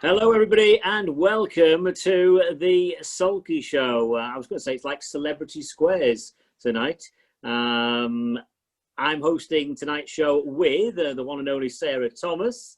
Hello, everybody, and welcome to the Sulky Show. I was going to say it's like Celebrity Squares tonight. I'm hosting tonight's show with the one and only Sarah Thomas.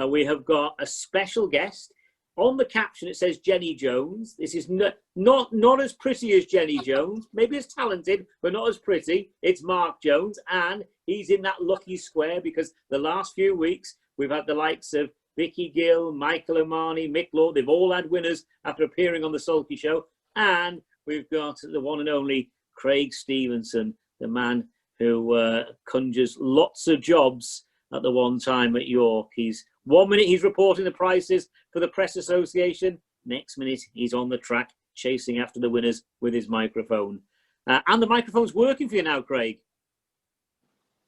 We have got a special guest. On the caption, it says Jenny Jones. This is not as pretty as Jenny Jones. Maybe as talented, but not as pretty. It's Marc Jones, and he's in that lucky square because the last few weeks we've had the likes of Vicky Gill, Michael O'Mahony, Mick Law. They've all had winners after appearing on the Sulky Show. And we've got the one and only Craig Stevenson, the man who conjures lots of jobs at the one time at York. He's 1 minute he's reporting the prices for the Press Association. Next minute he's on the track chasing after the winners with his microphone. And the microphone's working for you now, Craig.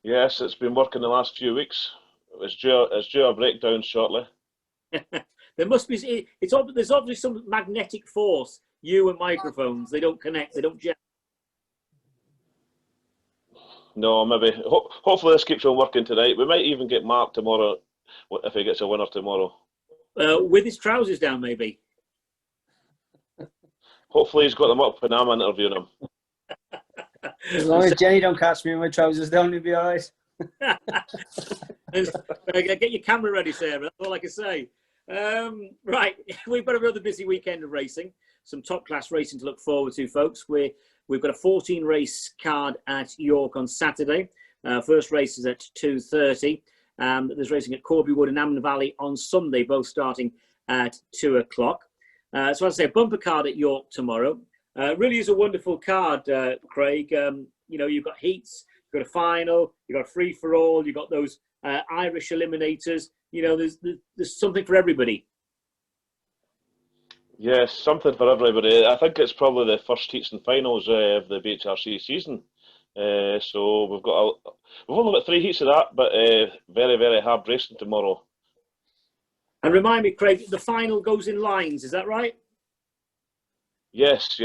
Yes, it's been working the last few weeks. It's due a breakdown shortly. There must be. There's obviously some magnetic force. You and microphones, they don't connect. They don't gel. No, maybe. Hopefully this keeps on working tonight. We might even get Marc tomorrow if he gets a winner tomorrow. With his trousers down, maybe. Hopefully he's got them up when I'm interviewing him. As long as Jenny don't catch me with my trousers down, it'll be all right. Get your camera ready, Sarah. That's all I can say. Right, we've got another busy weekend of racing. Some top-class racing to look forward to, folks. We've got a 14-race card at York on Saturday. First race is at 2:30. There's racing at Corbiewood and Amman Valley on Sunday, both starting at 2 o'clock. So as I say, a bumper card at York tomorrow. Really is a wonderful card, Craig. You've got heats, you've got a final, you've got a free-for-all, you've got those Irish eliminators. There's something for everybody. Yes, something for everybody. I think it's probably the first heats and finals of the BHRC season. So we've only got 3 heats of that, but very, very hard racing tomorrow. And remind me, Craig, the final goes in lines, is that right? Yes.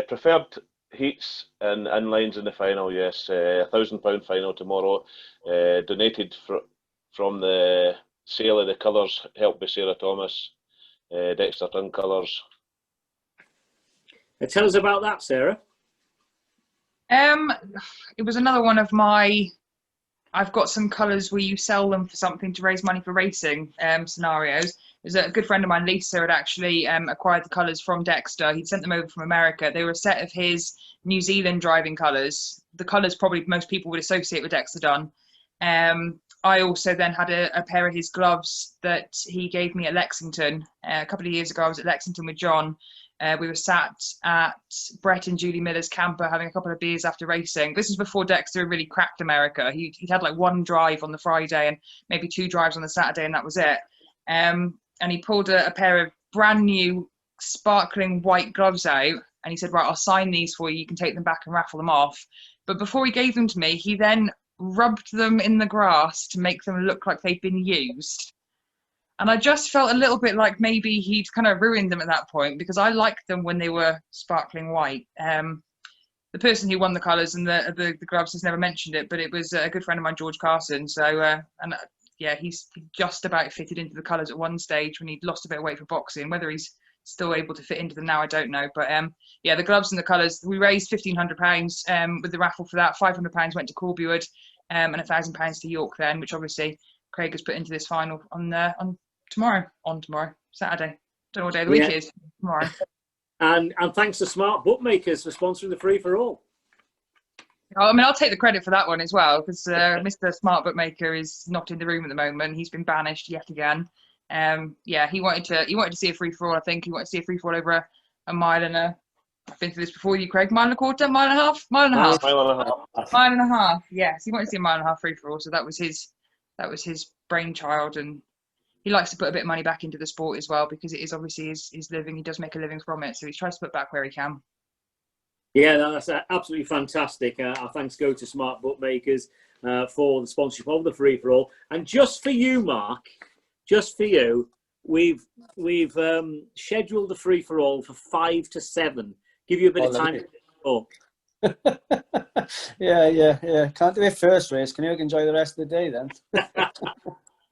Preferred heats and lines in the final, yes. £1,000 final tomorrow. Donated from the sale of the colours, helped by Sarah Thomas, Dexter Dunn Colours. Tell us about that, Sarah. It was another one of my I've got some colours where you sell them for something to raise money for racing scenarios. There's a good friend of mine, Lisa, had actually acquired the colours from Dexter. He'd sent them over from America. They were a set of his New Zealand driving colours. The colours probably most people would associate with Dexter Dunn. I also then had a pair of his gloves that he gave me at Lexington. A couple of years ago, I was at Lexington with John. We were sat at Brett and Julie Miller's camper having a couple of beers after racing. This was before Dexter really cracked America. He had like 1 drive on the Friday and maybe 2 drives on the Saturday, and that was it. And he pulled a pair of brand new sparkling white gloves out, and he said, right, I'll sign these for you. You can take them back and raffle them off. But before he gave them to me, he then rubbed them in the grass to make them look like they'd been used. And I just felt a little bit like maybe he'd kind of ruined them at that point, because I liked them when they were sparkling white. The person who won the colours and the gloves has never mentioned it, but it was a good friend of mine, George Carson. So, yeah, he's just about fitted into the colours at one stage when he'd lost a bit of weight for boxing. Whether he's still able to fit into them now, I don't know. But yeah, the gloves and the colours, we raised £1,500 with the raffle for that. £500 went to Corbiewood and £1,000 to York then, which obviously Craig has put into this final on tomorrow, Saturday. Don't know what day of the week is, tomorrow. And thanks to Smart Bookmakers for sponsoring the free-for-all. I mean, I'll take the credit for that one as well, because Mr. Smart Bookmaker is not in the room at the moment. He's been banished yet again. Yeah, he wanted to see a free-for-all, I think. He wanted to see a free-for-all over a mile and a... I've been through this before you, Craig. Mile and a quarter? Mile and a half? Mile and a half. Mile and a half, yes. He wanted to see a mile and a half free-for-all, so that was his brainchild, and he likes to put a bit of money back into the sport as well, because it is obviously his living. He does make a living from it, so he tries to put back where he can. Yeah, that's absolutely fantastic. Our thanks go to Smart Bookmakers for the sponsorship of the free-for-all. And just for you, Marc, just for you, we've scheduled the free-for-all for 5 to 7. Give you a bit of time to talk. Yeah. Can't do it first race. Can you enjoy the rest of the day then?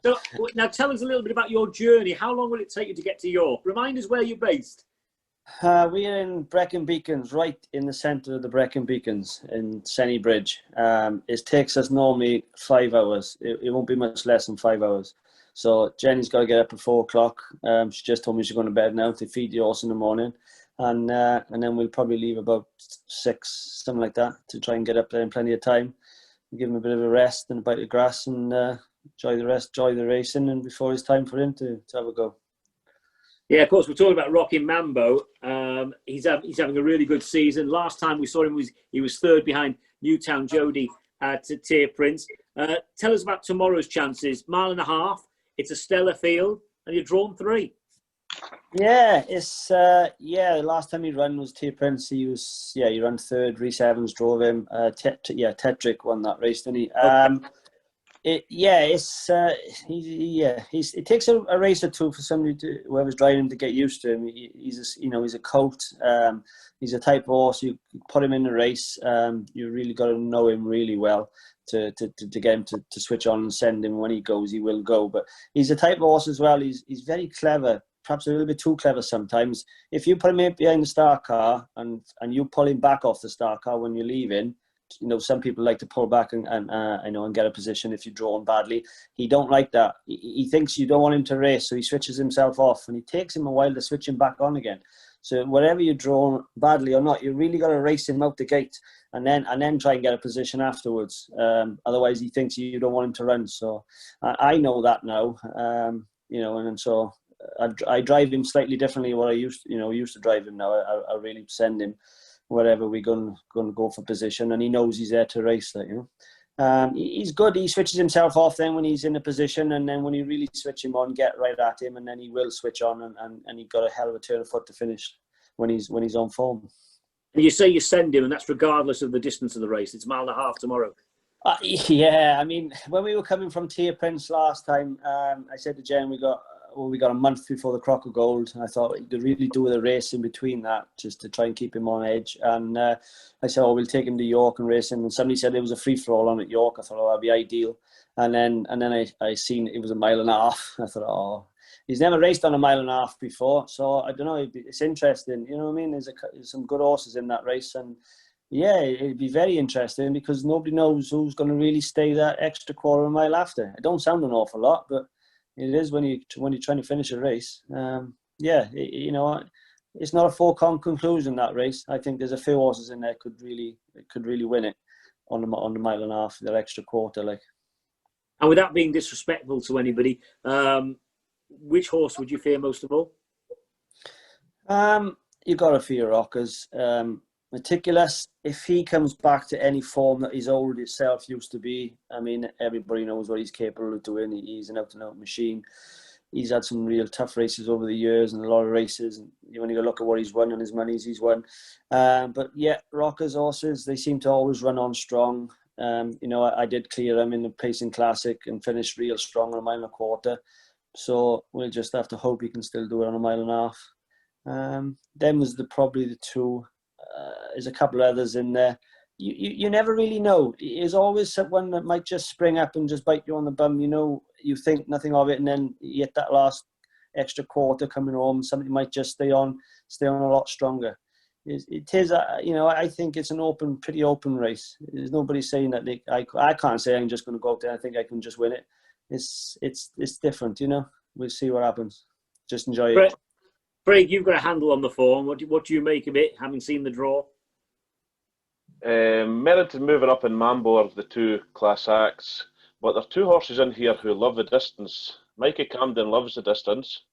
So now tell us a little bit about your journey. How long will it take you to get to York? Remind us where you're based. We're in Brecon Beacons, right in the centre of the Brecon Beacons in Senny Bridge. It takes us normally 5 hours. It won't be much less than 5 hours. So Jenny's got to get up at 4 o'clock. She just told me she's going to bed now to feed the horse in the morning. And then we'll probably leave about 6, something like that, to try and get up there in plenty of time. Give him a bit of a rest and a bite of grass and enjoy the racing, and before it's time for him to have a go. Yeah, of course, we're talking about Rocking Mambo. He's having a really good season. Last time we saw him, he was third behind Newtown Jody at Tier Prince. Tell us about tomorrow's chances. 1.5 miles. It's a stellar field, and you're drawn 3. Yeah, it's the last time he ran was Tier Prince. He ran third. Reese Evans drove him. Tetrick won that race, didn't he? It takes a race or two for somebody whoever's driving him to get used to him. He's a colt. He's a type of horse. You put him in a race. You really got to know him really well to get him to switch on and send him. When he goes, he will go. But he's a type of horse as well. He's very clever. Perhaps a little bit too clever sometimes. If you put him behind the start car and you pull him back off the start car when you're leaving, some people like to pull back and get a position if you're drawn badly. He don't like that. He thinks you don't want him to race, so he switches himself off, and it takes him a while to switch him back on again. So whatever you're drawn badly or not, you really got to race him out the gate and then try and get a position afterwards. Otherwise, he thinks you don't want him to run. So I know that now, and so I drive him slightly differently what I used to drive him now. I really send him wherever we're going to go for position, and he knows he's there to race. He's good. He switches himself off then when he's in a position, and then when you really switch him on, get right at him, and then he will switch on, and he got a hell of a turn of foot to finish when he's on form. And you say you send him, and that's regardless of the distance of the race. It's 1.5 miles tomorrow. Yeah, I mean, when we were coming from Tier Prince last time, I said to Jen, we got a month before the Crock of Gold. I thought you could really do with a race in between that, just to try and keep him on edge. And I said, we'll take him to York and race him. And somebody said there was a free-for-all on at York. I thought, that'd be ideal. And then I seen it was 1.5 miles. I thought, he's never raced on 1.5 miles before. So I don't know, it's interesting. You know what I mean? There's some good horses in that race. And yeah, it'd be very interesting because nobody knows who's going to really stay that extra 1/4 mile after. It don't sound an awful lot, but it is when you're trying to finish a race. It's not a foregone conclusion, that race. I think there's a few horses in there could really win it on the 1.5 miles, that extra 1/4 like. And without being disrespectful to anybody, which horse would you fear most of all? You've got to fear Rockers. Meticulous, if he comes back to any form that his old self used to be, I mean, everybody knows what he's capable of doing. He's an out-and-out machine. He's had some real tough races over the years and a lot of races. And when you look at what he's won and his monies he's won. But yeah, Rockers horses, they seem to always run on strong. I did clear him in the Pacing Classic and finished real strong on 1.25 miles. So we'll just have to hope he can still do it on 1.5 miles. Them was probably the two. There's a couple of others in there. You never really know. There's always someone that might just spring up and just bite you on the bum. You think nothing of it, and then you get that last extra 1/4 coming home. Somebody might just stay on a lot stronger. It is. I think it's an pretty open race. There's nobody saying that I can't say I'm just going to go out there. I think I can just win it. It's different. We'll see what happens. Just enjoy it. Craig, you've got a handle on the form. What do you make of it, having seen the draw? Meriton moving up in Mambo are the two class acts, but there are two horses in here who love the distance. Mikey Camden loves the distance,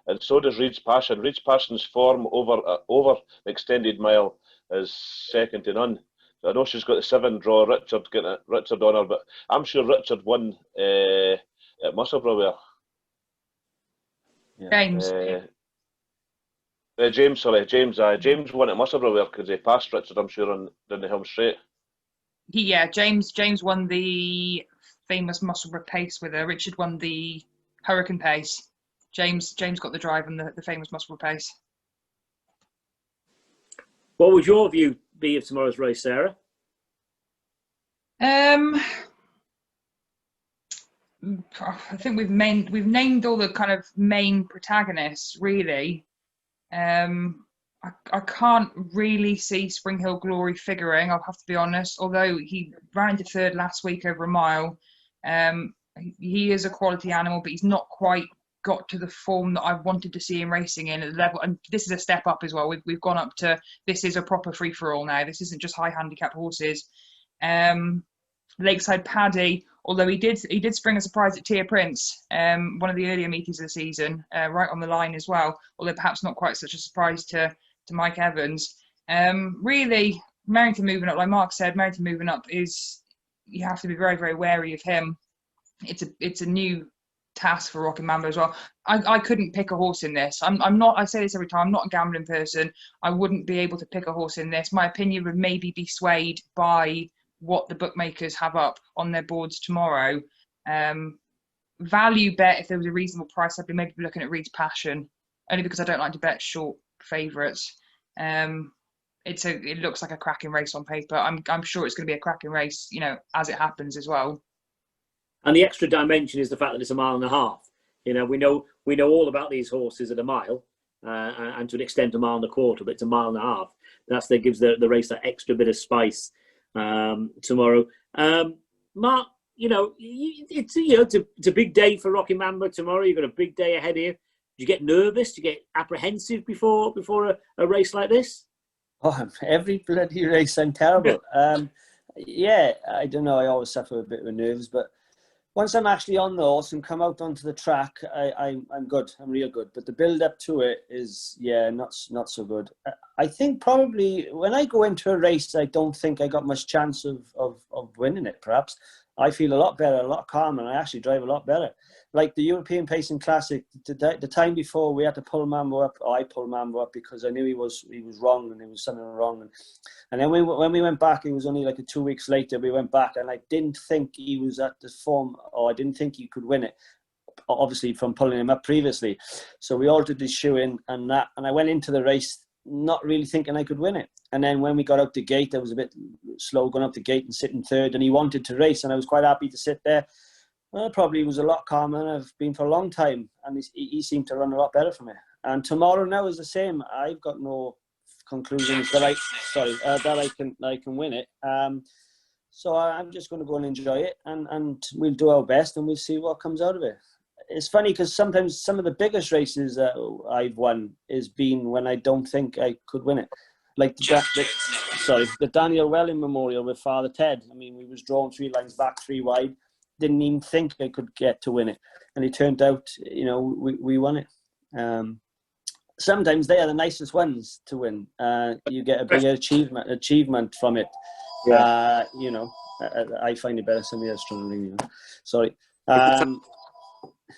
and so does Reed's Passion. Reed's Passion's form over the extended mile is second to none. So I know she's got the 7 draw, Richard on her, but I'm sure Richard won at Musselburgh. James. James won at Musselburgh because he passed Richard, I'm sure, on the Helm Straight. James won the famous Musselburgh pace with her. Richard won the Hurricane pace. James got the drive on the famous Musselburgh pace. What would your view be of tomorrow's race, Sarah? I think we've named all the kind of main protagonists really. I can't really see Spring Hill Glory figuring, I'll have to be honest, although he ran into third last week over a mile. He is a quality animal, but he's not quite got to the form that I wanted to see him racing in at the level. And this is a step up as well. We've gone up to, this is a proper free-for-all now. This isn't just high handicap horses. Lakeside Paddy, although he did spring a surprise at Tia Prince, one of the earlier meetings of the season, right on the line as well, although perhaps not quite such a surprise to Mike Evans. Really, Merrington moving up, like Mark said, Merrington moving up is, you have to be very, very wary of him. It's a new task for Rocking Mambo as well. I couldn't pick a horse in this. I'm not, I say this every time, I'm not a gambling person. I wouldn't be able to pick a horse in this. My opinion would maybe be swayed by what the bookmakers have up on their boards tomorrow. Value bet, if there was a reasonable price, I'd be maybe looking at Reed's Passion, only because I don't like to bet short favourites. It looks like a cracking race on paper. I'm sure it's going to be a cracking race, you know, as it happens as well. And the extra dimension is the fact that it's a mile and a half. You know, we know all about these horses at a mile, and to an extent a mile and a quarter, but it's a mile and a half. That gives the race that extra bit of spice tomorrow. Mark, you know, it's a big day for Rocking Mambo tomorrow. You've got a big day ahead of you. Do you get nervous? Do you get apprehensive before a race like this? Oh, every bloody race I'm terrible. Yeah, I don't know. I always suffer a bit of nerves, but once I'm actually on the horse and come out onto the track, I'm good. I'm real good. But the build up to it is, yeah, not so good. I think probably when I go into a race, I don't think I got much chance of winning it. Perhaps I feel a lot better, a lot calmer, and I actually drive a lot better. Like the European Pacing Classic, the time before we had to pull Mambo up, or I pulled Mambo up because I knew he was wrong and there was something wrong. And then when we went back, it was only like 2 weeks later, we went back and I didn't think he was at the form, or I didn't think he could win it, obviously from pulling him up previously. So we altered his shoeing and I went into the race not really thinking I could win it. And then when we got out the gate, I was a bit slow going up the gate and sitting third, and he wanted to race and I was quite happy to sit there. Well, probably was a lot calmer than I've been for a long time, and he seemed to run a lot better for me. And tomorrow now is the same. I've got no conclusions that I can win it. So I'm just going to go and enjoy it, and we'll do our best, and we'll see what comes out of it. It's funny because sometimes some of the biggest races that I've won has been when I don't think I could win it. Like the Daniel Welling Memorial with Father Ted. I mean, we was drawn 3 lines back, 3 wide. Didn't even think I could get to win it, and it turned out, you know, we won it. Sometimes they are the nicest ones to win. You get a bigger achievement from it. Yeah. You know, I find it better. Somebody else trying to ring you. Sorry.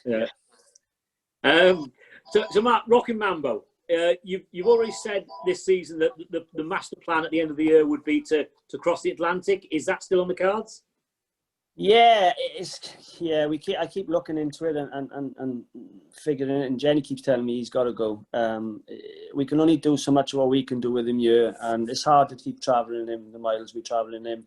Yeah. So Mark, Rocking Mambo. You've already said this season that the master plan at the end of the year would be to cross the Atlantic. Is that still on the cards? Yeah, I keep looking into it and figuring it, and Jenny keeps telling me he's got to go. We can only do so much of what we can do with him here, and it's hard to keep travelling him the miles we travel in him,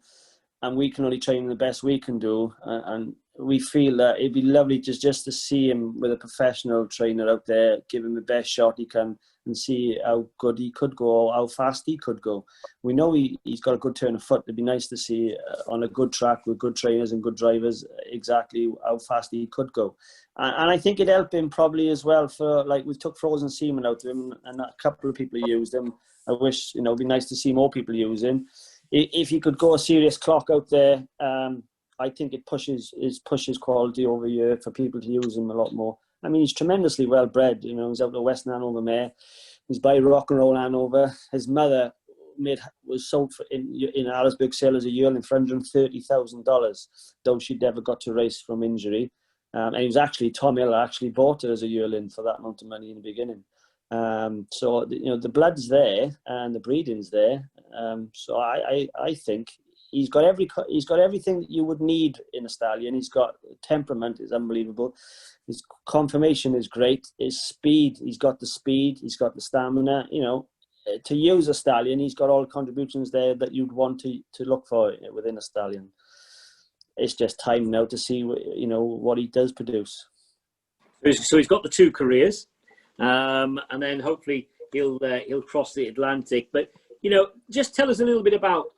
and we can only train him the best we can do, and we feel that it'd be lovely just to see him with a professional trainer out there, give him the best shot he can, and see how good he could go, how fast he could go. We know he's got a good turn of foot. It'd be nice to see on a good track with good trainers and good drivers exactly how fast he could go. And I think it'd help him probably as well for, like, we took Frozen Seaman out of him and a couple of people used him. I wish, you know, it'd be nice to see more people use him. If he could go a serious clock out there, I think it pushes quality over here for people to use him a lot more. I mean, he's tremendously well bred. You know, he's out of Western Hanover Mare. He's by Rock and Roll Hanover. His mother was sold in Harrisburg sale as a yearling for $130,000, though she'd never got to race from injury. And he was actually, Tom Hill actually bought her as a yearling for that amount of money in the beginning. So, you know, the blood's there and the breeding's there. So I think he's got everything that you would need in a stallion. He's got temperament is unbelievable. His conformation is great. His speed, he's got the speed. He's got the stamina. You know, to use a stallion, he's got all the contributions there that you'd want to look for within a stallion. it's just time now to see, you know, what he does produce. So he's got the 2 careers, and then hopefully he'll cross the Atlantic. But you know, just tell us a little bit about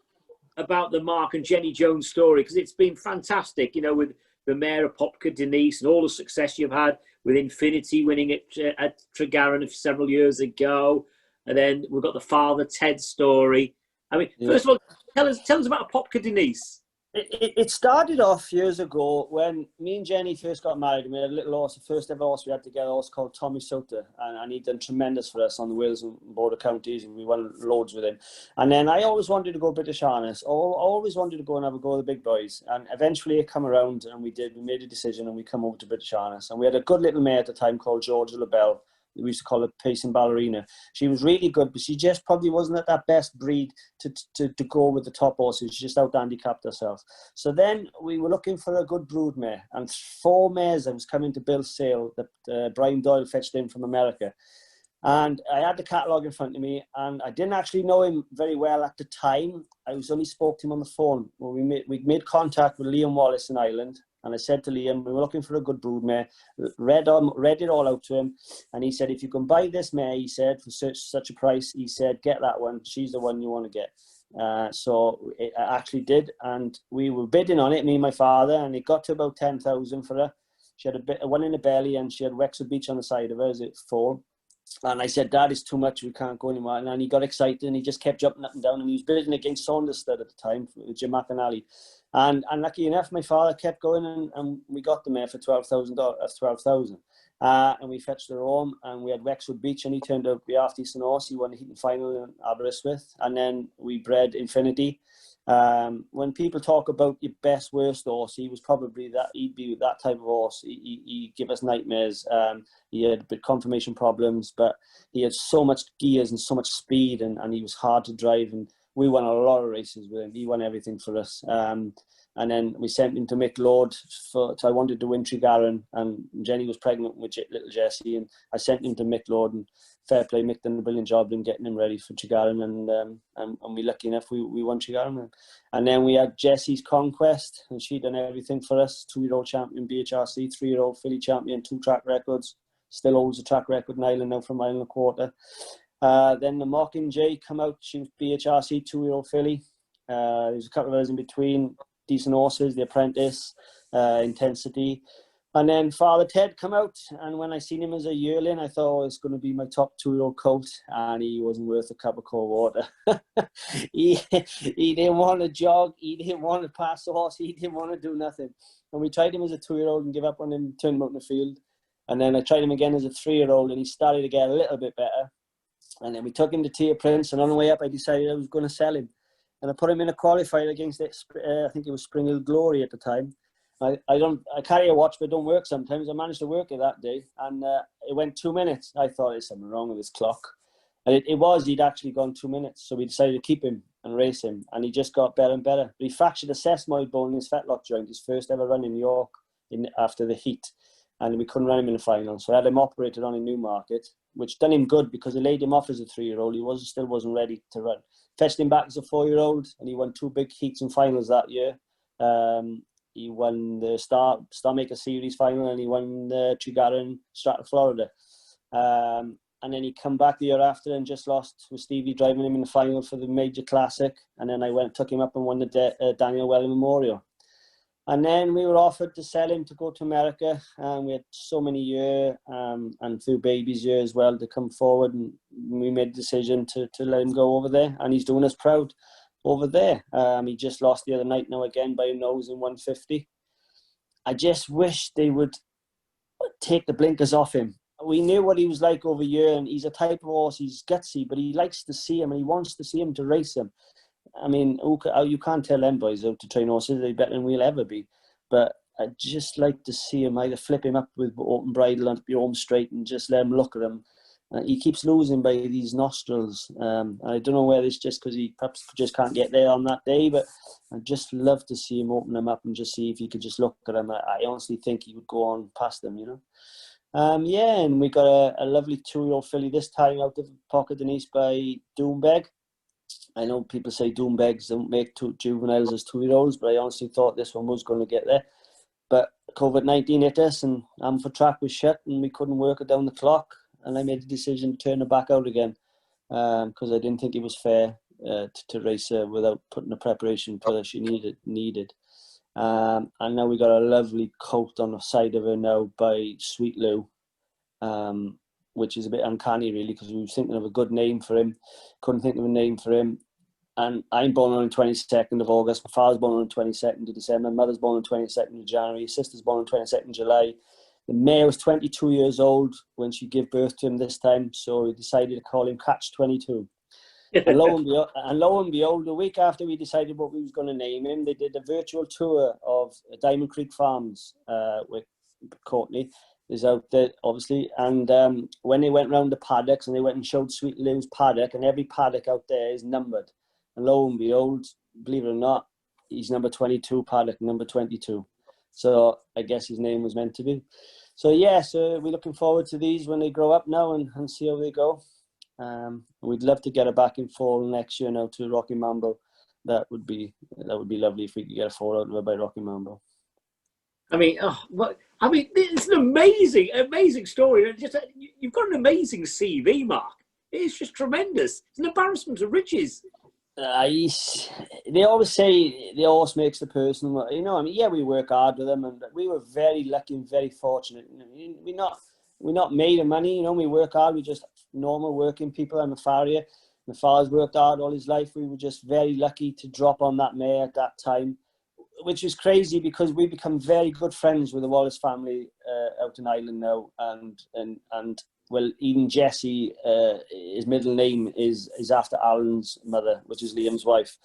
the Marc and Jenny Jones story, because it's been fantastic. You know, with the Mare of Popka Denise and all the success you've had with Infinity winning at Tregaron several years ago, and then we've got the Father Ted story. I mean, first of all, tell us about Popka Denise. It started off years ago when me and Jenny first got married, and we had a little horse, the first ever horse we had together, a horse called Tommy Suter, and he'd done tremendous for us on the Wales and Border Counties, and we won loads with him. And then I always wanted to go British Harness, always wanted to go and have a go with the big boys, and eventually it came around, and we made a decision, and we come over to British Harness, and we had a good little mare at the time called Georgia LaBelle. We used to call her Pacing Ballerina. She was really good, but she just probably wasn't at that best breed to go with the top horses. She just out-handicapped herself. So then we were looking for a good brood mare, and 4 mares that was coming to Bill's sale that Brian Doyle fetched in from America. And I had the catalogue in front of me, and I didn't actually know him very well at the time. I only spoke to him on the phone. Well, we made contact with Liam Wallace in Ireland. And I said to Liam, we were looking for a good broodmare, read it all out to him. And he said, if you can buy this mare, he said, for such a price, he said, get that one. She's the one you want to get. So I actually did. And we were bidding on it, me and my father, and it got to about 10,000 for her. She had one in the belly, and she had Wexford Beach on the side of her as it fall. And I said, Dad, it's too much. We can't go anymore. And he got excited, and he just kept jumping up and down. And he was bidding against Saunderstead at the time, Jim McAnally. And lucky enough, my father kept going, and we got the mare for $12,000. And we fetched her home, and we had Wexford Beach, and he turned out to be half decent horse. He won the heat and final in Aberystwyth. And then we bred Infinity. When people talk about your best, worst horse, he was probably that. He'd be that type of horse. He gave us nightmares. He had a bit conformation problems, but he had so much gears and so much speed, and he was hard to drive. And we won a lot of races with him. He won everything for us. And then we sent him to Mick Lord. So I wanted to win Tregaron, and Jenny was pregnant with little Jessie, and I sent him to Mick Lord, and fair play, Mick done a brilliant job in getting him ready for Tregaron, and we lucky enough we won Tregaron. And then we had Jessie's Conquest, and she done everything for us. 2-year-old champion BHRC, 3-year-old filly champion, 2 track records, still holds a track record in Ireland now for a mile and a quarter. Then the Mockingjay come out. She was BHRC 2-year-old filly. There's a couple of others in between, decent horses, The Apprentice, Intensity. And then Father Ted come out, and when I seen him as a yearling, I thought, it's going to be my top 2-year-old colt, and he wasn't worth a cup of cold water. he didn't want to jog, he didn't want to pass the horse, he didn't want to do nothing. And we tried him as a 2-year-old and give up on him, turned him out in the field. And then I tried him again as a 3-year-old, and he started to get a little bit better. And then we took him to Tia Prince, and on the way up, I decided I was going to sell him. And I put him in a qualifier against it. I think it was Spring Hill Glory at the time. I carry a watch, but it don't work sometimes. I managed to work it that day, and it went 2 minutes. I thought there's something wrong with this clock, and it was. He'd actually gone 2 minutes, so we decided to keep him and race him, and he just got better and better. But he fractured a sesamoid bone in his fetlock joint, his first ever run in York after the heat, and we couldn't run him in the final. So I had him operated on in Newmarket, which done him good because it laid him off as a 3-year-old. He still wasn't ready to run. Fetched him back as a 4-year-old, and he won 2 big heats and finals that year. He won the Star Maker Series final, and he won the Tregaron Stratton, Florida. And then he come back the year after and just lost with Stevie driving him in the final for the Major Classic. And then I took him up and won the Daniel Welling Memorial. And then we were offered to sell him to go to America, and we had so many years and a few babies here as well to come forward, and we made the decision to let him go over there, and he's doing us proud over there. He just lost the other night now again by a nose in 150. I just wish they would take the blinkers off him. We knew what he was like over here, and he's a type of horse, he's gutsy, but he likes to see him, and he wants to see him to race him. I mean, you can't tell them boys how to train horses. They're better than we'll ever be. But I'd just like to see him either flip him up with open bridle and be home straight and just let him look at him. He keeps losing by these nostrils. I don't know whether it's just because he perhaps just can't get there on that day, but I'd just love to see him open them up and just see if he could just look at him. I honestly think he would go on past them, you know. And we got a lovely 2-year-old filly this time out of Popka Denise by Doombeg. I know people say Doombegs don't make juveniles as 2-year-olds, but I honestly thought this one was going to get there. But COVID-19 hit us, and Amford track was shut, and we couldn't work it down the clock. And I made the decision to turn her back out again because I didn't think it was fair to race her without putting the preparation that she needed. And now we got a lovely colt on the side of her now by Sweet Lou, which is a bit uncanny really, because we were thinking of a good name for him. Couldn't think of a name for him. And I'm born on the 22nd of August. My father's born on the 22nd of December. My mother's born on the 22nd of January. His sister's born on the 22nd of July. The mare was 22 years old when she gave birth to him this time, so we decided to call him Catch 22. And lo and behold, a week after we decided what we was going to name him, they did a virtual tour of Diamond Creek Farms with Courtney is out there, obviously. And when they went round the paddocks and they went and showed Sweet Lou's paddock, and every paddock out there is numbered. And lo and behold, believe it or not, he's number 22 paddock, number 22. So I guess his name was meant to be. So yeah, so we're looking forward to these when they grow up now and see how they go. We'd love to get her back in fall next year now to Rocky Mambo. That would be lovely if we could get a fall out of her by Rocky Mambo. I mean, it's an amazing story. You've got an amazing CV, Mark. It's just tremendous. It's an embarrassment of riches. They always say the horse makes the person. You know, I mean, yeah, we work hard with them, and we were very lucky and very fortunate. We're not made of money. You know, we work hard. We're just normal working people. I'm a farrier. My father's worked hard all his life. We were just very lucky to drop on that mare at that time, which is crazy because we become very good friends with the Wallace family out in Ireland now, and well, even Jessie, his middle name is after Alan's mother, which is Liam's wife.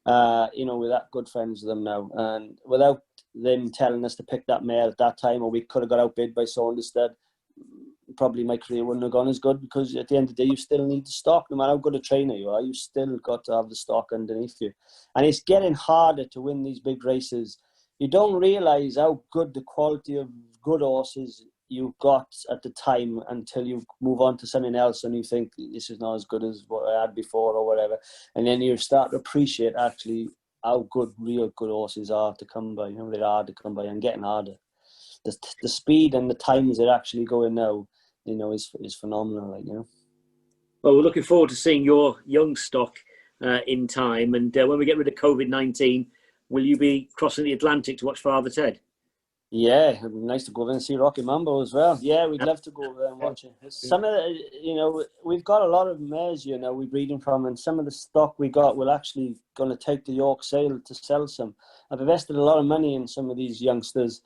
You know, we're that good friends with them now, and without them telling us to pick that mare at that time, or we could have got outbid by Saunderstead, probably my career wouldn't have gone as good, because at the end of the day, you still need the stock. No matter how good a trainer you are, you still got to have the stock underneath you. And it's getting harder to win these big races. You don't realise how good the quality of good horses you've got at the time until you move on to something else and you think this is not as good as what I had before or whatever. And then you start to appreciate actually how good real good horses are to come by. You know, they're hard to come by and getting harder. The speed and the times they're actually going now, you know, is phenomenal, like, you know. Well, we're looking forward to seeing your young stock in time. And when we get rid of COVID-19, will you be crossing the Atlantic to watch Father Ted? Yeah, it'd be nice to go over and see Rocky Mambo as well. Yeah, we'd love to go over there and watch it. Some of the, you know, we've got a lot of mares, you know, we're breeding from, and some of the stock we got, we're actually going to take to York sale to sell some. I've invested a lot of money in some of these youngsters.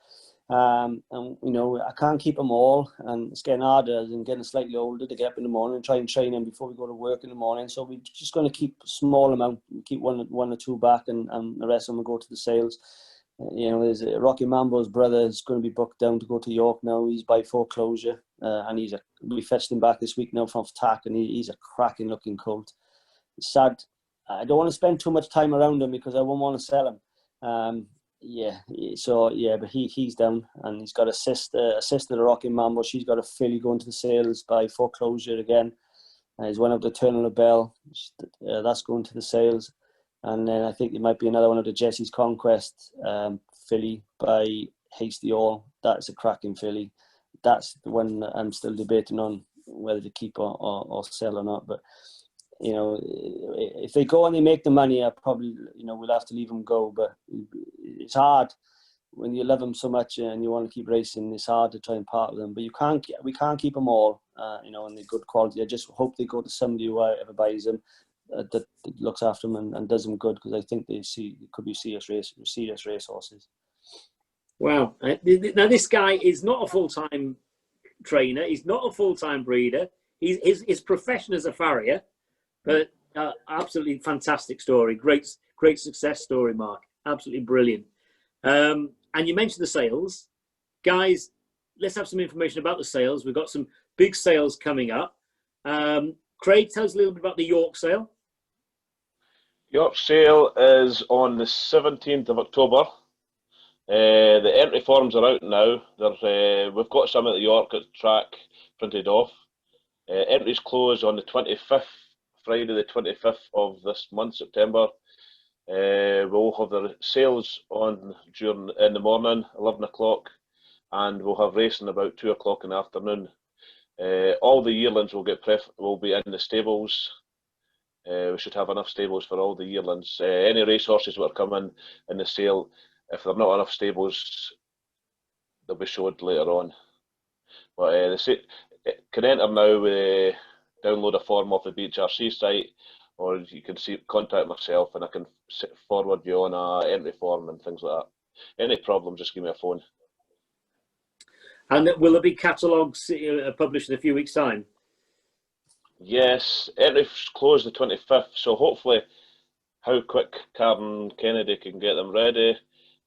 And you know, I can't keep them all, and it's getting harder and getting slightly older to get up in the morning and try and train them before we go to work in the morning. So we're just going to keep a small amount, keep one or two back, and the rest of them will go to the sales. You know, there's Rocky Mambo's brother is going to be booked down to go to York now. He's by foreclosure, and we fetched him back this week now from TAC, and he's a cracking looking colt. It's sad. I don't want to spend too much time around him because I won't want to sell him. But he's down, and he's got a sister to Rocky Mambo. She's got a filly going to the sales by foreclosure again. He's one of the Eternal Bell. That's going to the sales. And then I think there might be another one of the Jesse's Conquest filly by Hasty All. That's a cracking filly. That's the one that I'm still debating on whether to keep or sell or not. But, you know, if they go and they make the money, I probably, you know, we'll have to leave them go. But it's hard when you love them so much and you want to keep racing. It's hard to try and part with them. But we can't keep them all, you know, and they're good quality. I just hope they go to somebody who ever buys them that looks after them and does them good, because I think they could be serious race horses. Wow. Now, this guy is not a full-time trainer. He's not a full-time breeder. His profession is a farrier. But absolutely fantastic story. Great success story, Mark. Absolutely brilliant. And you mentioned the sales. Guys, let's have some information about the sales. We've got some big sales coming up. Craig, tell us a little bit about the York sale. York sale is on the 17th of October. The entry forms are out now. We've got some at the York at the track printed off. Entries close on the 25th Friday the 25th of this month, September. We'll have the sales on in the morning, 11 o'clock, and we'll have racing about 2 o'clock in the afternoon. All the yearlings will be in the stables. We should have enough stables for all the yearlings. Any racehorses that are coming in the sale, if there are not enough stables, they'll be showed later on. But can enter now. Download a form off the BHRC site, or you can contact myself and I can forward you on a entry form and things like that. Any problem, just give me a phone. And will there be catalogues published in a few weeks' time? Yes, entries close the 25th, so hopefully how quick Karen Kennedy can get them ready,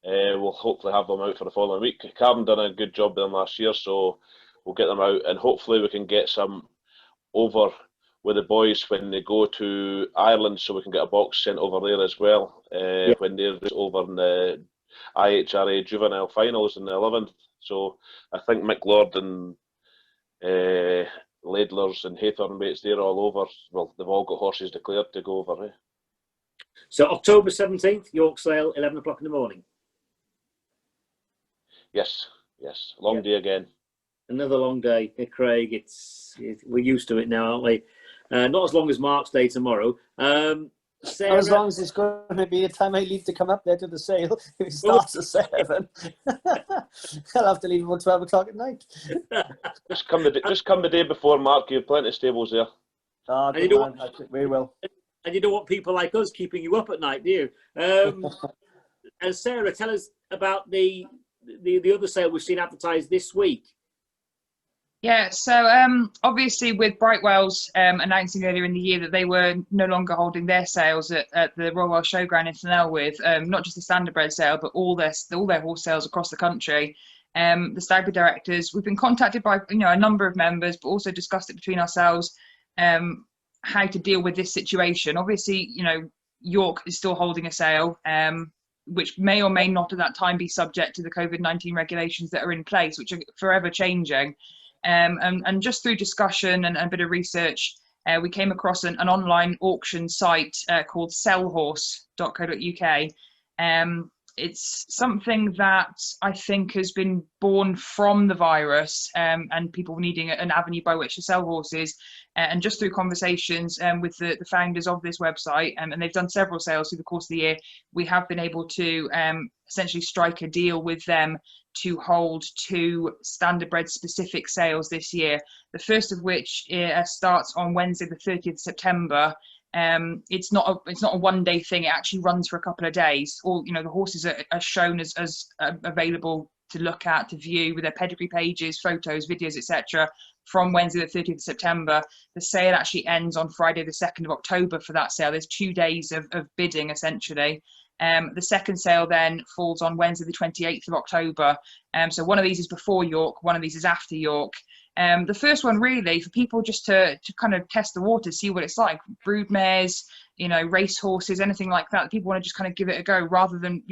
we'll hopefully have them out for the following week. Karen done a good job with them last year, so we'll get them out, and hopefully we can get some over with the boys when they go to Ireland, so we can get a box sent over there as well, when they're over in the IHRA juvenile finals in the 11th. So I think Mick Lord and Laidlers and Haythorne mates, they're all over. Well, they've all got horses declared to go over. So October 17th, York Sale, 11 o'clock in the morning. Yes, long day again. Another long day, Craig. We're used to it now, aren't we? Not as long as Mark's Day tomorrow. Sarah, not as long as it's going to be the time I leave to come up there to the sale. If it starts at 7, I'll have to leave about 12 o'clock at night. Just come the day before, Mark. You have plenty of stables there. Oh, good man. We will. And you don't want people like us keeping you up at night, do you? And Sarah, tell us about the other sale we've seen advertised this week. Yeah, so obviously with Brightwell's announcing earlier in the year that they were no longer holding their sales at the Royal Welsh Showground in Llanelwydd, not just the standardbred sale, but all their horse sales across the country. The Stagby directors, we've been contacted by a number of members, but also discussed it between ourselves how to deal with this situation. Obviously, York is still holding a sale, which may or may not at that time be subject to the COVID-19 regulations that are in place, which are forever changing. And just through discussion and a bit of research, we came across an online auction site called sellhorse.co.uk. It's something that I think has been born from the virus and people needing an avenue by which to sell horses. And just through conversations with the founders of this website, and they've done several sales through the course of the year, we have been able to essentially strike a deal with them to hold 2 standardbred specific sales this year. The first of which starts on Wednesday, the 30th of September. It's not a one-day thing. It actually runs for a couple of days. All the horses are shown as available to look at, to view, with their pedigree pages, photos, videos, etc. from Wednesday the 30th of September. The sale actually ends on Friday the 2nd of October for that sale. There's 2 days of bidding essentially. The second sale then falls on Wednesday the 28th of October. So one of these is before York, one of these is after York. The first one really for people just to kind of test the water, see what it's like. Brood mares, race horses, anything like that. People want to just kind of give it a go rather than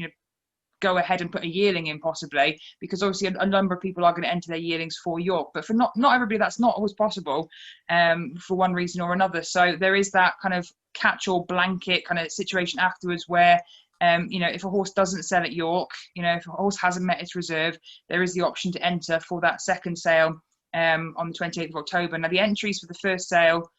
go ahead and put a yearling in possibly, because obviously a number of people are going to enter their yearlings for York, but for not everybody that's not always possible for one reason or another. So there is that kind of catch-all blanket kind of situation afterwards where if a horse doesn't sell at York, if a horse hasn't met its reserve, there is the option to enter for that second sale on the 28th of October. Now the entries for the first sale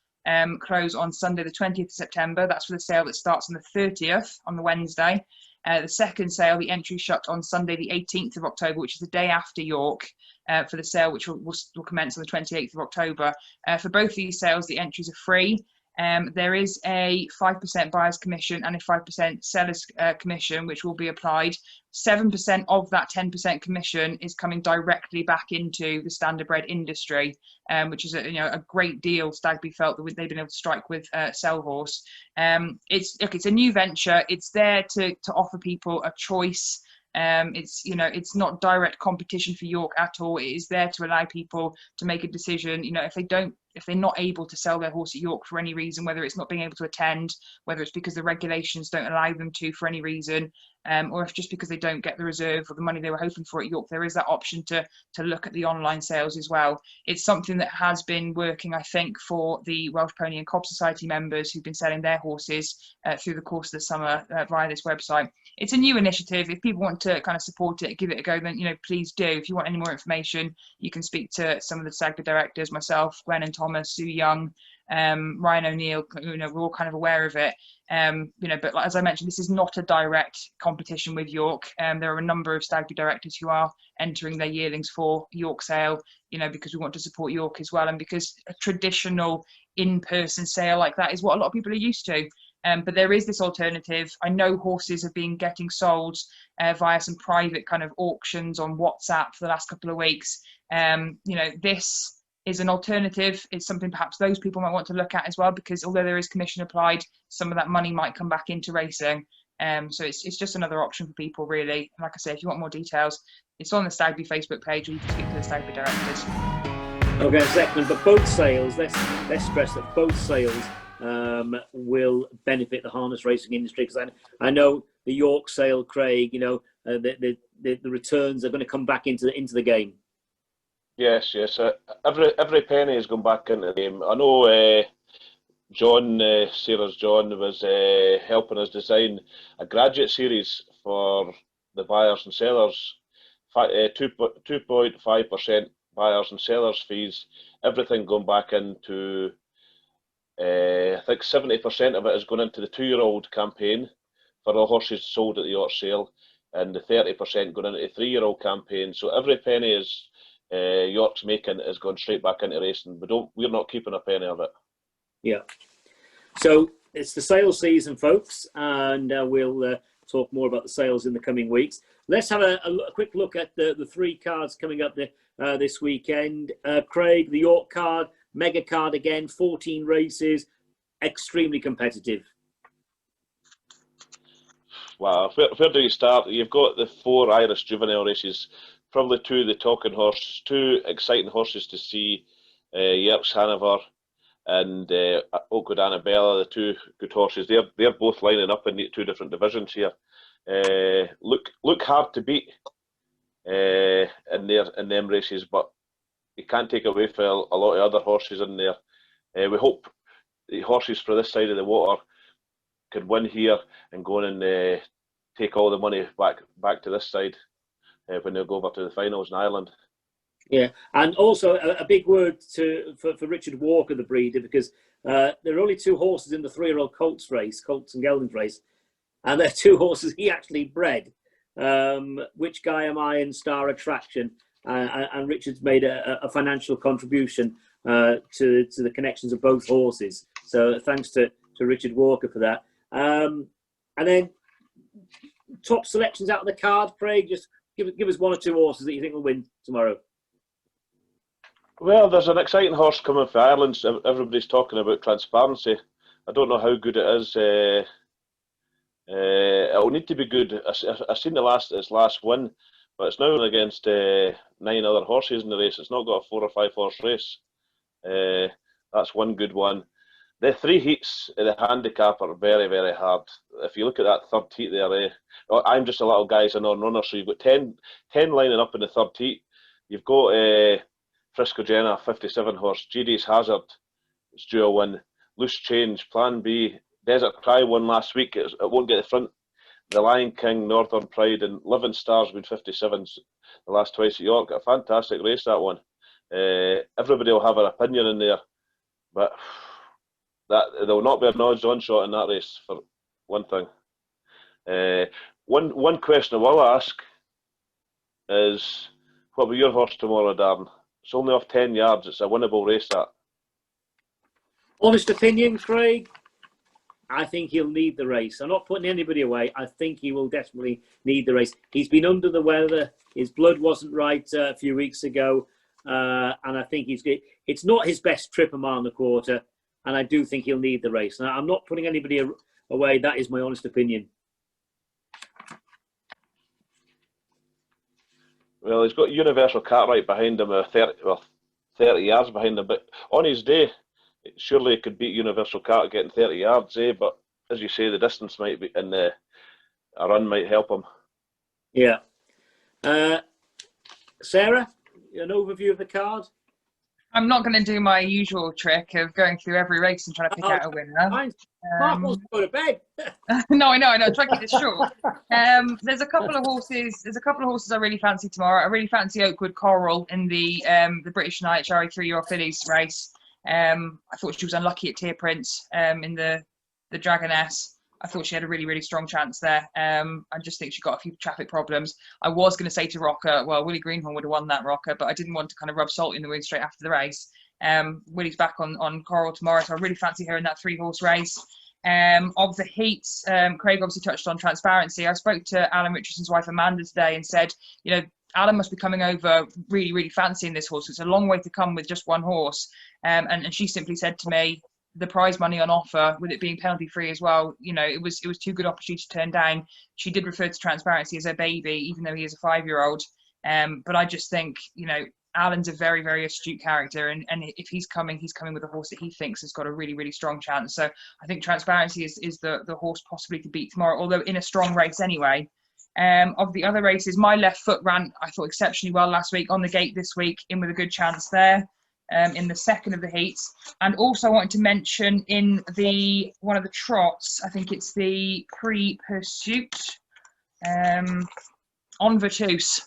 close on Sunday the 20th of September. That's for the sale that starts on the 30th on the Wednesday. The second sale, the entry shut on Sunday the 18th of October, which is the day after York, for the sale which will commence on the 28th of October. For both these sales, the entries are free. There is a 5% buyer's commission and a 5% seller's commission, which will be applied. 7% of that 10% commission is coming directly back into the standardbred industry, which is a great deal Stagby felt that they've been able to strike with Sellhorse. It's a new venture. It's there to offer people a choice. It's not direct competition for York at all. It is there to allow people to make a decision. If they don't if they're not able to sell their horse at York for any reason, whether it's not being able to attend, whether it's because the regulations don't allow them to for any reason, or if just because they don't get the reserve or the money they were hoping for at York, there is that option to look at the online sales as well. It's something that has been working, I think, for the Welsh Pony and Cob Society members who've been selling their horses through the course of the summer via this website. It's a new initiative. If people want to kind of support it, give it a go, then please do. If you want any more information, you can speak to some of the Stagby directors, myself, Gwen and Thomas, Sue Young, Ryan O'Neill. We're all kind of aware of it. But as I mentioned, this is not a direct competition with York. There are a number of Stagby directors who are entering their yearlings for York sale, because we want to support York as well, and because a traditional in-person sale like that is what a lot of people are used to. But there is this alternative. I know horses have been getting sold via some private kind of auctions on WhatsApp for the last couple of weeks. This is an alternative. It's something perhaps those people might want to look at as well, because although there is commission applied, some of that money might come back into racing. So it's just another option for people, really. And like I said, if you want more details, it's on the Stagby Facebook page, or you can speak to the Stagby directors. Okay, second, but both sales, let's stress that both sales will benefit the harness racing industry, because I know the York sale, Craig, the returns are going to come back into the game. Yes. Every penny has gone back into the game. I know John, Sarah's John, was helping us design a graduate series for the buyers and sellers, 2.5% buyers and sellers fees, everything going back into, I think 70% of it is going into the 2-year-old campaign for the horses sold at the York sale, and the 30% going into the 3-year-old campaign. So every penny is York's making is going straight back into racing. We're not keeping a penny of it. Yeah. So it's the sales season, folks, and we'll talk more about the sales in the coming weeks. Let's have a quick look at the 3 cards coming up this weekend. Craig, the York card, mega card again, 14 races, extremely competitive. Wow, where do you start? You've got the 4 Irish juvenile races, probably 2 the talking horses, 2 exciting horses to see, Yerkes Hanover and Oakwood Annabella, the 2 good horses. They're both lining up in 2 different divisions here. Look hard to beat in them races, but you can't take away from a lot of other horses in there. We hope the horses for this side of the water could win here and go in and take all the money back to this side when they go over to the finals in Ireland. Yeah, and also a big word for Richard Walker, the breeder, because there are only 2 horses in the 3-year-old Colts and Geldings race, and they're 2 horses he actually bred, Which Guy Am I and Star Attraction, and Richard's made a financial contribution to the connections of both horses. So thanks to Richard Walker for that. And then top selections out of the card, Craig. Just give us 1 or 2 horses that you think will win tomorrow. Well, there's an exciting horse coming for Ireland. Everybody's talking about Transparency. I don't know how good it is. It'll need to be good. I've seen its last win, but it's now against 9 other horses in the race. It's not got a 4 or 5 horse race. That's one good one. The 3 heats in the handicap are very, very hard. If you look at that 3rd heat there, I'm just a little guy as a non-runner, so you've got 10 lining up in the 3rd heat. You've got Frisco Jenna, 57 horse, GD's Hazard, it's due a win. Loose Change, Plan B, Desert Cry won last week, it won't get the front. The Lion King, Northern Pride, and Living Stars with 57s the last twice at York. A fantastic race, that one. Everybody will have an opinion in there, but there will not be an odds-on shot in that race, for one thing. One question I will ask is, what will your horse tomorrow, Darren? It's only off 10 yards. It's a winnable race, that. Honest opinion, Craig, I think he'll need the race. I'm not putting anybody away. I think he will definitely need the race. He's been under the weather. His blood wasn't right a few weeks ago. And I think it's not his best trip a mile and a quarter. And I do think he'll need the race. Now, I'm not putting anybody away. That is my honest opinion. Well, he's got Universal Cartwright behind him, 30 yards behind him. But on his day, surely he could beat Universal Carter getting 30 yards, But as you say, the distance might be, and a run might help him. Yeah. Sarah, an overview of the card? I'm not going to do my usual trick of going through every race and trying to pick out a winner. Mark wants to go to bed. No, I know. Try to keep this short. There's a couple of horses. I really fancy tomorrow. I really fancy Oakwood Coral in the British IHRA 3-year-old fillies race. I thought she was unlucky at Tier Prince in the Dragoness. I thought she had a really, really strong chance there. I just think she got a few traffic problems. I was going to say to Rocker, well, Willie Greenhorn would have won that, Rocker, but I didn't want to kind of rub salt in the wound straight after the race. Willie's back on Coral tomorrow, so I really fancy her in that 3-horse race. Of the heats, Craig obviously touched on transparency. I spoke to Alan Richardson's wife Amanda today and said, Alan must be coming over really, really fancying this horse. It's a long way to come with just one horse. And she simply said to me, the prize money on offer, with it being penalty free as well, it was too good opportunity to turn down. She did refer to transparency as her baby, even though he is a 5-year-old. But I just think, Alan's a very, very astute character, and if he's coming with a horse that he thinks has got a really, really strong chance. So I think transparency is the horse possibly to beat tomorrow, although in a strong race anyway. Of the other races, My Left Foot ran, I thought, exceptionally well last week, on the gate this week, in with a good chance there. In the second of the heats. And also I wanted to mention in one of the trots, I think it's the pre-pursuit, On Virtus,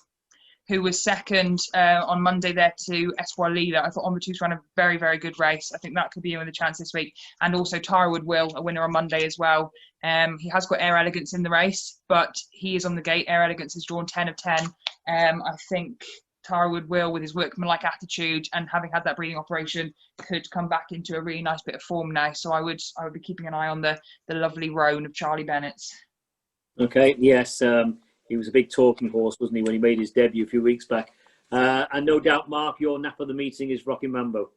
who was second on Monday there to Espoir Leader. I thought On Virtus ran a very, very good race. I think that could be in with a chance this week. And also Tyrowood Will, a winner on Monday as well. He has got Air Elegance in the race, but he is on the gate. Air Elegance has drawn 10 of 10. I think Tyrowood Will, with his workmanlike attitude and having had that breeding operation, could come back into a really nice bit of form now. So I would be keeping an eye on the lovely roan of Charlie Bennett's. Okay, yes, he was a big talking horse, wasn't he, when he made his debut a few weeks back. And no doubt, Mark, your nap of the meeting is Rocky Mambo.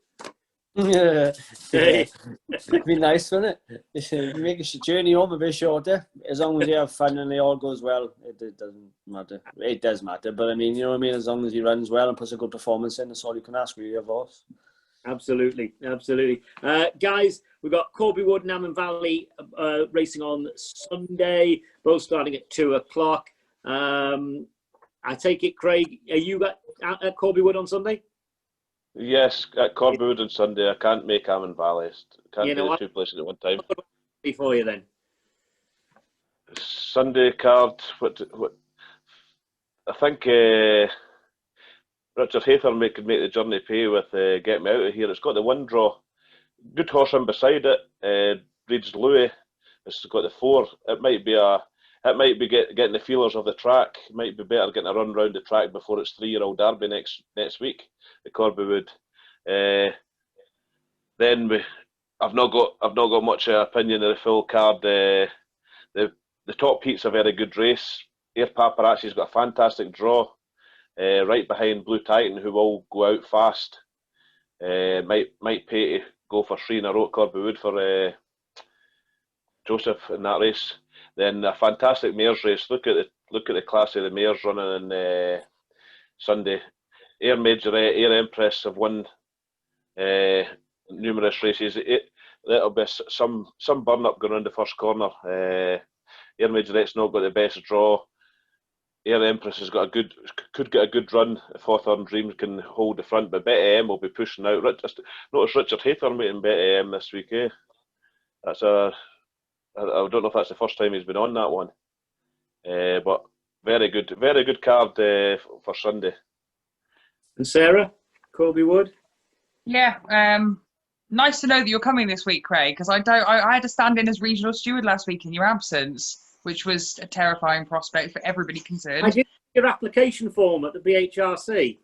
Yeah. It'd be nice, wouldn't it? Make a journey home a bit shorter. As long as you have fun and it all goes well, it doesn't matter. It does matter, but I mean, you know what I mean? As long as he runs well and puts a good performance in, that's all you can ask really of horse. Absolutely. Guys, we've got Corbiewood and Amman Valley racing on Sunday, both starting at 2:00. I take it, Craig, are you at Corbiewood on Sunday? Yes, at Corbiewood on Sunday. I can't make Amman Valley. Can't do the two places at one time. Before you then, Sunday card. What? I think Richard Haythorne could make the journey pay with Get Me Out of Here. It's got the one draw. Good horse in beside it. Reeds Louis. It's got the 4. It might be getting the feelers of the track. It might be better getting a run round the track before it's 3-year-old Derby next week at Corbiewood. Then I've not got much opinion of the full card. The top heat's a very good race. Air Paparazzi's got a fantastic draw, right behind Blue Titan, who will go out fast. Might pay to go for 3 in a row at Corbiewood for Joseph in that race. Then a fantastic mares race. Look at the class of the mares running on Sunday. Air Majorette, Air Empress have won numerous races. That'll be some burn up going around the first corner. Air Majorette's not got the best draw. Air Empress has got could get a good run if Hawthorne Dreams can hold the front, but Bet AM will be pushing out. Notice Richard Haythorne meeting Bet AM this week. I don't know if that's the first time he's been on that one, but very good card for Sunday. And Sarah, Corbiewood? Yeah, nice to know that you're coming this week, Craig, because I had to stand in as regional steward last week in your absence, which was a terrifying prospect for everybody concerned. I did your application form at the BHRC.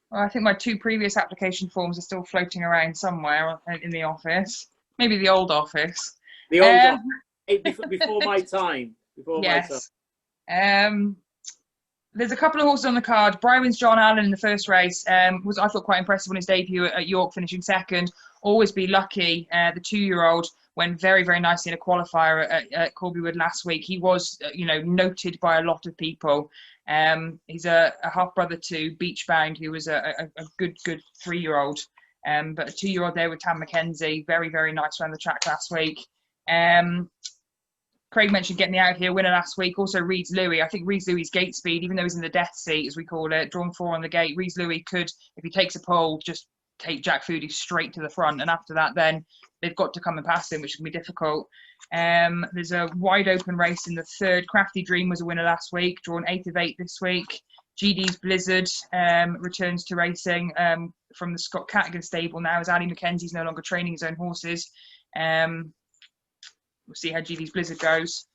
Well, I think my 2 previous application forms are still floating around somewhere in the office, maybe the old office. The old office, before my time. Yes. There's a couple of horses on the card. Brywin's John Allen in the first race was, I thought, quite impressive on his debut at York, finishing second. Always Be Lucky, the 2-year-old, went very, very nicely in a qualifier at Corbiewood last week. He was, noted by a lot of people. He's a half brother to Beachbound, who was a good 3-year-old. But a 2-year-old there with Tam McKenzie, very, very nice around the track last week. Craig mentioned getting the out here winner last week. Also, Reeds Louis. I think Reeds Louis' gate speed, even though he's in the death seat, as we call it, drawn 4 on the gate, Reeds Louis could, if he takes a pole, just take Jack Foodie straight to the front. And after that, then they've got to come and pass him, which can be difficult. There's a wide open race in the 3rd. Crafty Dream was a winner last week, drawn 8 of 8 this week. GD's Blizzard returns to racing from the Scott Catigan stable now, as Ali McKenzie's no longer training his own horses. We'll see how GD's Blizzard goes.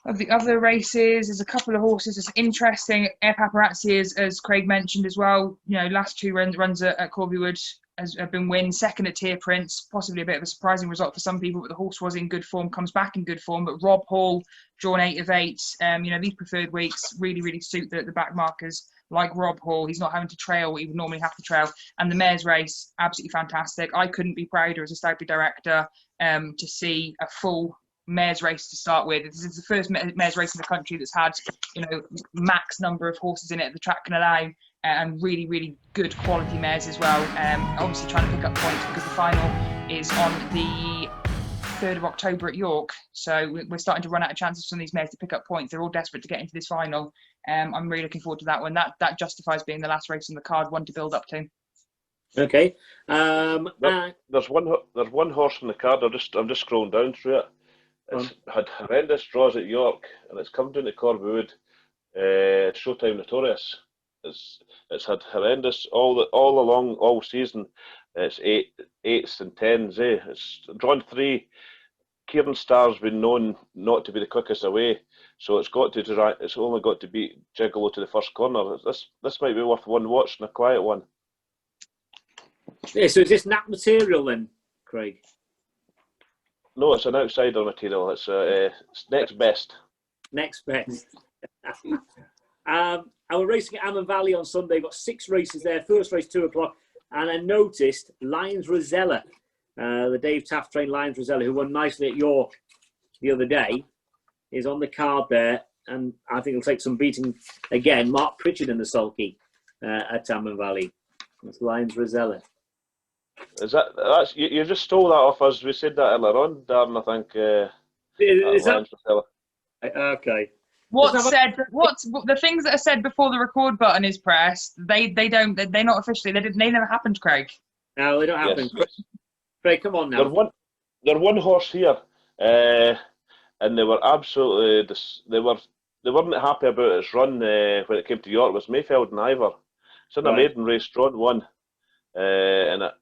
Of the other races, there's a couple of horses that's interesting. Air Paparazzi, as Craig mentioned as well. You know, last 2 runs at Corbiewood have been wins. 2nd at Tier Prince, possibly a bit of a surprising result for some people, but the horse was in good form, comes back in good form. But Rob Hall, drawn 8 of 8. You know, these preferred weeks really, really suit the back markers like Rob Hall. He's not having to trail what he would normally have to trail. And the mare's race, absolutely fantastic. I couldn't be prouder as a Stoutley director to see a full mare's race to start with. This is the first mare's race in the country that's had, you know, max number of horses in it the track can allow, and really, really good quality mares as well. Obviously trying to pick up points because the final is on the 3rd of October at York. So we're starting to run out of chances for some of these mares to pick up points. They're all desperate to get into this final. I'm really looking forward to that one. That justifies being the last race on the card, one to build up to. Okay. There's one horse in the card. I'm just scrolling down through it. It's had horrendous draws at York, and it's come down to Corbiewood. Showtime Notorious. It's had horrendous all along all season. It's 8s and 10s. It's drawn 3. Kieran Starr's been known not to be the quickest away, so it's only got to beat Gigolo to the first corner. This might be worth one watch and a quiet one. Yeah, so is this nap material then, Craig? No, it's an outsider material. It's next best. Next best. Our racing at Amman Valley on Sunday, got 6 races there. First race 2 o'clock, and I noticed Lions Rosella, the Dave Taft trained Lions Rosella, who won nicely at York the other day, is on the card there, and I think he'll take some beating again. Mark Pritchard in the sulky at Amman Valley. That's Lions Rosella. Is that's you just stole that off us? We said that earlier on, Darren. I think. Is that okay? What's the things that are said before the record button is pressed? They're not officially. They never happened, Craig. No, they don't happen. Yes. Craig, come on now. There's one horse here, and they were absolutely they weren't happy about its run when it came to York. It was Mayfield and Ivor. It's in a maiden race, drawn 1, and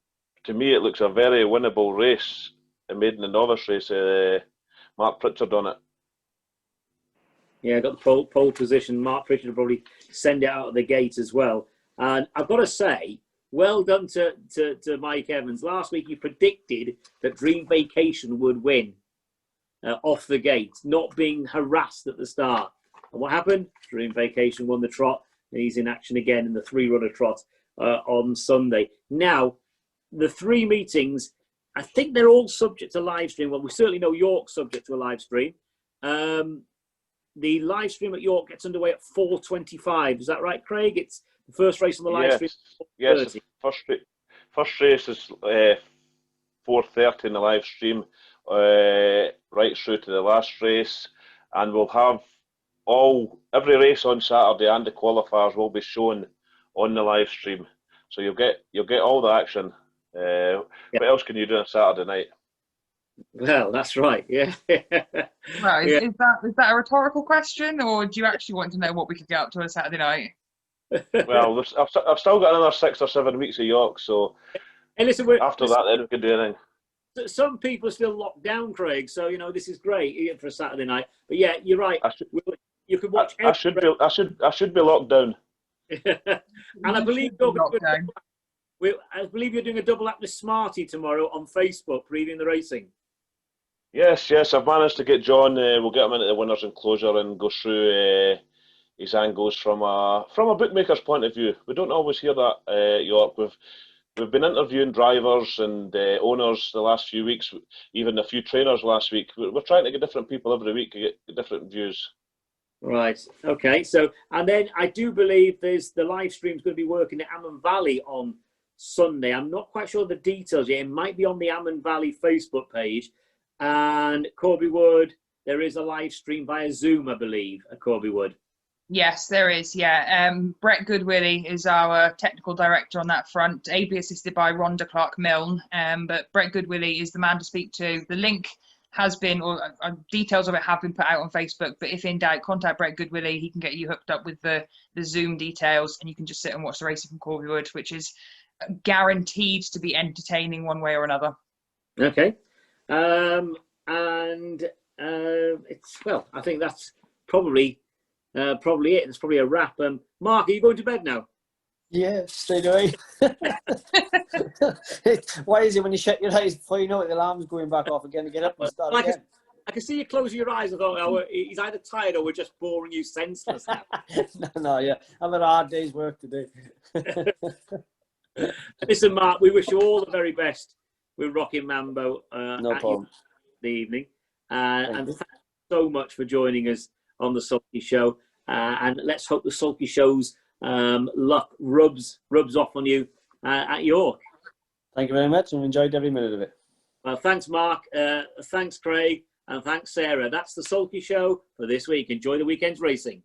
to me it looks a very winnable race. A maiden and novice race. Mark Pritchard on it. Yeah, got the pole position. Mark Pritchard will probably send it out of the gate as well. And I've got to say, well done to Mike Evans. Last week he predicted that Dream Vacation would win off the gate, not being harassed at the start. And what happened? Dream Vacation won the trot, and he's in action again in the 3-runner trot on Sunday. Now, the 3 meetings, I think they're all subject to live stream. Well, we certainly know York's subject to a live stream. The live stream at York gets underway at 4:25. Is that right, Craig? It's the first race on the live stream. Yes, first race is 4:30 in the live stream, right through to the last race, and we'll have every race on Saturday and the qualifiers will be shown on the live stream. So you'll get all the action. What else can you do on Saturday night? Well, that's right. Yeah. Well, is that a rhetorical question, or do you actually want to know what we could get up to on Saturday night? Well, I've still got another 6 or 7 weeks of York, so listen, after that, then we can do anything. Some people are still locked down, Craig. So this is great for a Saturday night. But yeah, you're right. You can watch. I should be locked down. And I believe you're doing a double act with Smarty tomorrow on Facebook, previewing the racing. Yes, I've managed to get John. We'll get him into the winners' enclosure and go through his angles from a bookmaker's point of view. We don't always hear that at York. We've been interviewing drivers and owners the last few weeks, even a few trainers last week. We're trying to get different people every week to get different views. Right. Okay. So, and then I do believe there's the live stream's going to be working at Amman Valley on Sunday. I'm not quite sure the details yet. It might be on the Amman Valley Facebook page. And Corbiewood, there is a live stream via Zoom, I believe, at Corbiewood. Yes, there is. Yeah. Brett Goodwillie is our technical director on that front, ably assisted by Rhonda Clark-Milne. But Brett Goodwillie is the man to speak to. The link has been, or details of it have been put out on Facebook, but if in doubt, contact Brett Goodwillie. He can get you hooked up with the Zoom details, and you can just sit and watch the racing from Corbiewood, which is guaranteed to be entertaining one way or another. Okay. It's, well, I think that's probably it. It's probably a wrap. Mark, are you going to bed now? Yeah, straight away. Why is it when you shut your eyes before you know it, the alarm's going back off again to get up and start again? I can see you closing your eyes. I thought, oh, he's either tired or we're just boring you senseless now. No, yeah. I've had a hard day's work to do. Listen, Mark, we wish you all the very best with Rocking Mambo no problem. The evening. And thanks so much for joining us on the Sulky Show. And let's hope the Sulky Show's luck rubs off on you at York. Thank you very much, and enjoyed every minute of it. Well, thanks, Mark. Thanks, Craig. And thanks, Sarah. That's the Sulky Show for this week. Enjoy the weekend's racing.